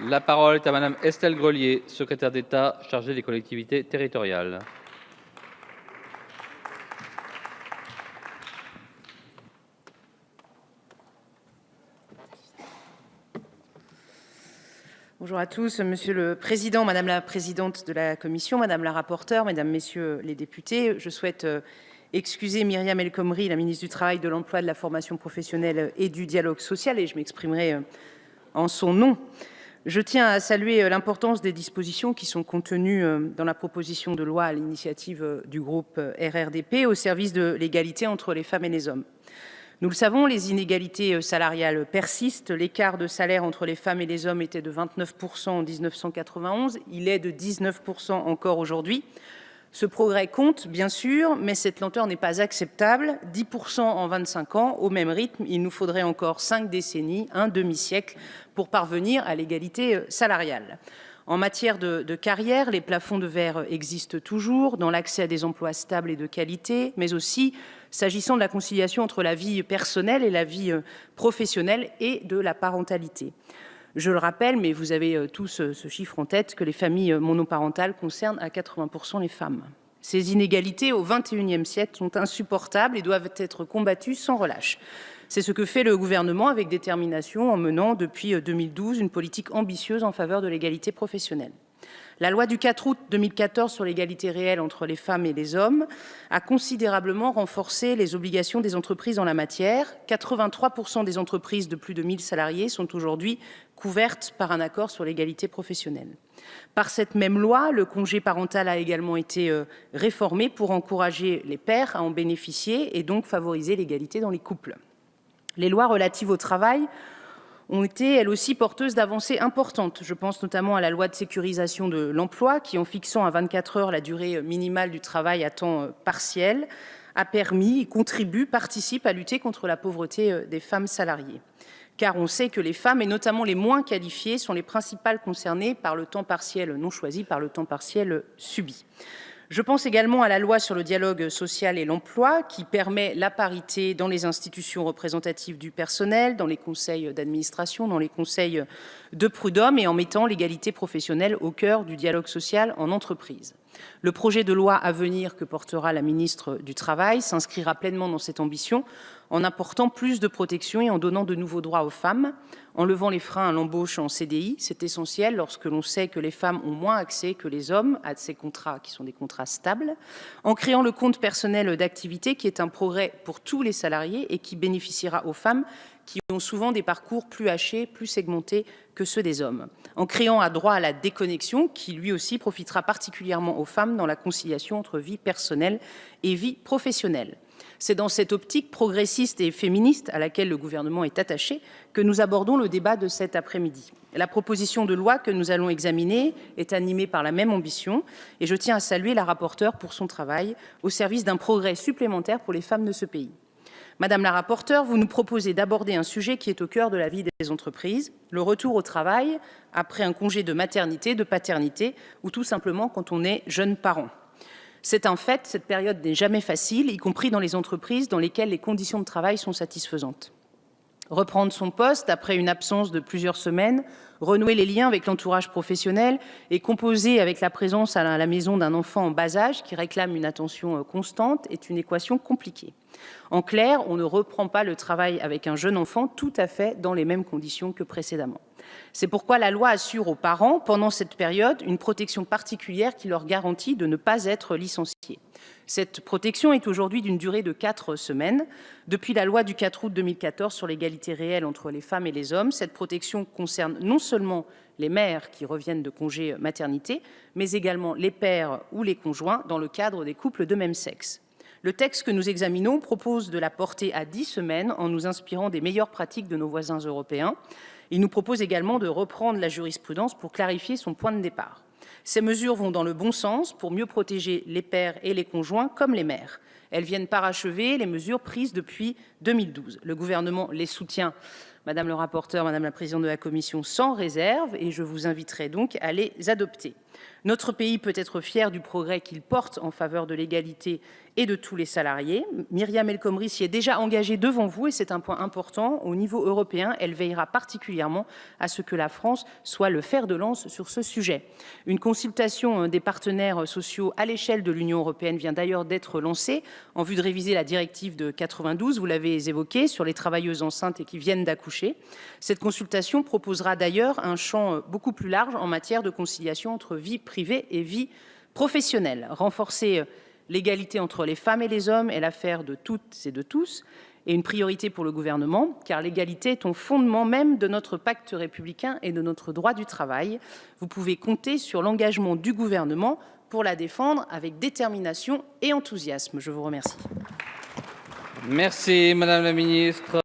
La parole est à Madame Estelle Grelier, secrétaire d'État chargée des collectivités territoriales. Bonjour à tous, Monsieur le Président, Madame la Présidente de la Commission, Madame la Rapporteure, Mesdames, Messieurs les députés. Je souhaite excuser Myriam El Khomri, la ministre du Travail, de l'Emploi, de la Formation professionnelle et du Dialogue social, et je m'exprimerai en son nom. Je tiens à saluer l'importance des dispositions qui sont contenues dans la proposition de loi à l'initiative du groupe RRDP au service de l'égalité entre les femmes et les hommes. Nous le savons, les inégalités salariales persistent. L'écart de salaire entre les femmes et les hommes était de 29% en 1991. Il est de 19% encore aujourd'hui. Ce progrès compte, bien sûr, mais cette lenteur n'est pas acceptable. 10% en 25 ans, au même rythme, il nous faudrait encore 5 décennies, un demi-siècle, pour parvenir à l'égalité salariale. En matière de carrière, les plafonds de verre existent toujours dans l'accès à des emplois stables et de qualité, mais aussi s'agissant de la conciliation entre la vie personnelle et la vie professionnelle et de la parentalité. Je le rappelle, mais vous avez tous ce chiffre en tête, que les familles monoparentales concernent à 80% les femmes. Ces inégalités au XXIe siècle sont insupportables et doivent être combattues sans relâche. C'est ce que fait le gouvernement avec détermination en menant depuis 2012 une politique ambitieuse en faveur de l'égalité professionnelle. La loi du 4 août 2014 sur l'égalité réelle entre les femmes et les hommes a considérablement renforcé les obligations des entreprises en la matière. 83% des entreprises de plus de 1000 salariés sont aujourd'hui couvertes par un accord sur l'égalité professionnelle. Par cette même loi, le congé parental a également été réformé pour encourager les pères à en bénéficier et donc favoriser l'égalité dans les couples. Les lois relatives au travail ont été, elles aussi, porteuses d'avancées importantes. Je pense notamment à la loi de sécurisation de l'emploi qui, en fixant à 24 heures la durée minimale du travail à temps partiel, a permis, contribue, participe à lutter contre la pauvreté des femmes salariées. Car on sait que les femmes, et notamment les moins qualifiées, sont les principales concernées par le temps partiel non choisi, par le temps partiel subi. Je pense également à la loi sur le dialogue social et l'emploi qui permet la parité dans les institutions représentatives du personnel, dans les conseils d'administration, dans les conseils de prud'homme et en mettant l'égalité professionnelle au cœur du dialogue social en entreprise. Le projet de loi à venir que portera la ministre du Travail s'inscrira pleinement dans cette ambition en apportant plus de protection et en donnant de nouveaux droits aux femmes, en levant les freins à l'embauche en CDI. C'est essentiel lorsque l'on sait que les femmes ont moins accès que les hommes à ces contrats qui sont des contrats stables, en créant le compte personnel d'activité qui est un progrès pour tous les salariés et qui bénéficiera aux femmes qui ont souvent des parcours plus hachés, plus segmentés que ceux des hommes, en créant un droit à la déconnexion qui lui aussi profitera particulièrement aux femmes dans la conciliation entre vie personnelle et vie professionnelle. C'est dans cette optique progressiste et féministe à laquelle le gouvernement est attaché que nous abordons le débat de cet après-midi. La proposition de loi que nous allons examiner est animée par la même ambition et je tiens à saluer la rapporteure pour son travail au service d'un progrès supplémentaire pour les femmes de ce pays. Madame la rapporteure, vous nous proposez d'aborder un sujet qui est au cœur de la vie des entreprises, le retour au travail après un congé de maternité, de paternité ou tout simplement quand on est jeune parent. C'est un fait, cette période n'est jamais facile, y compris dans les entreprises dans lesquelles les conditions de travail sont satisfaisantes. Reprendre son poste après une absence de plusieurs semaines, renouer les liens avec l'entourage professionnel et composer avec la présence à la maison d'un enfant en bas âge qui réclame une attention constante est une équation compliquée. En clair, on ne reprend pas le travail avec un jeune enfant tout à fait dans les mêmes conditions que précédemment. C'est pourquoi la loi assure aux parents, pendant cette période, une protection particulière qui leur garantit de ne pas être licenciés. Cette protection est aujourd'hui d'une durée de 4 semaines. Depuis la loi du 4 août 2014 sur l'égalité réelle entre les femmes et les hommes, cette protection concerne non seulement les mères qui reviennent de congé maternité, mais également les pères ou les conjoints dans le cadre des couples de même sexe. Le texte que nous examinons propose de la porter à 10 semaines en nous inspirant des meilleures pratiques de nos voisins européens. Il nous propose également de reprendre la jurisprudence pour clarifier son point de départ. Ces mesures vont dans le bon sens pour mieux protéger les pères et les conjoints comme les mères. Elles viennent parachever les mesures prises depuis 2012. Le gouvernement les soutient, Madame le rapporteur, Madame la présidente de la Commission, sans réserve et je vous inviterai donc à les adopter. Notre pays peut être fier du progrès qu'il porte en faveur de l'égalité et de tous les salariés. Myriam El Khomri s'y est déjà engagée devant vous et c'est un point important. Au niveau européen, elle veillera particulièrement à ce que la France soit le fer de lance sur ce sujet. Une consultation des partenaires sociaux à l'échelle de l'Union européenne vient d'ailleurs d'être lancée en vue de réviser la directive de 92, vous l'avez évoqué, sur les travailleuses enceintes et qui viennent d'accoucher. Cette consultation proposera d'ailleurs un champ beaucoup plus large en matière de conciliation entre vie privée et vie professionnelle. Renforcer l'égalité entre les femmes et les hommes est l'affaire de toutes et de tous et une priorité pour le gouvernement, car l'égalité est au fondement même de notre pacte républicain et de notre droit du travail. Vous pouvez compter sur l'engagement du gouvernement pour la défendre avec détermination et enthousiasme. Je vous remercie. Merci, Madame la Ministre.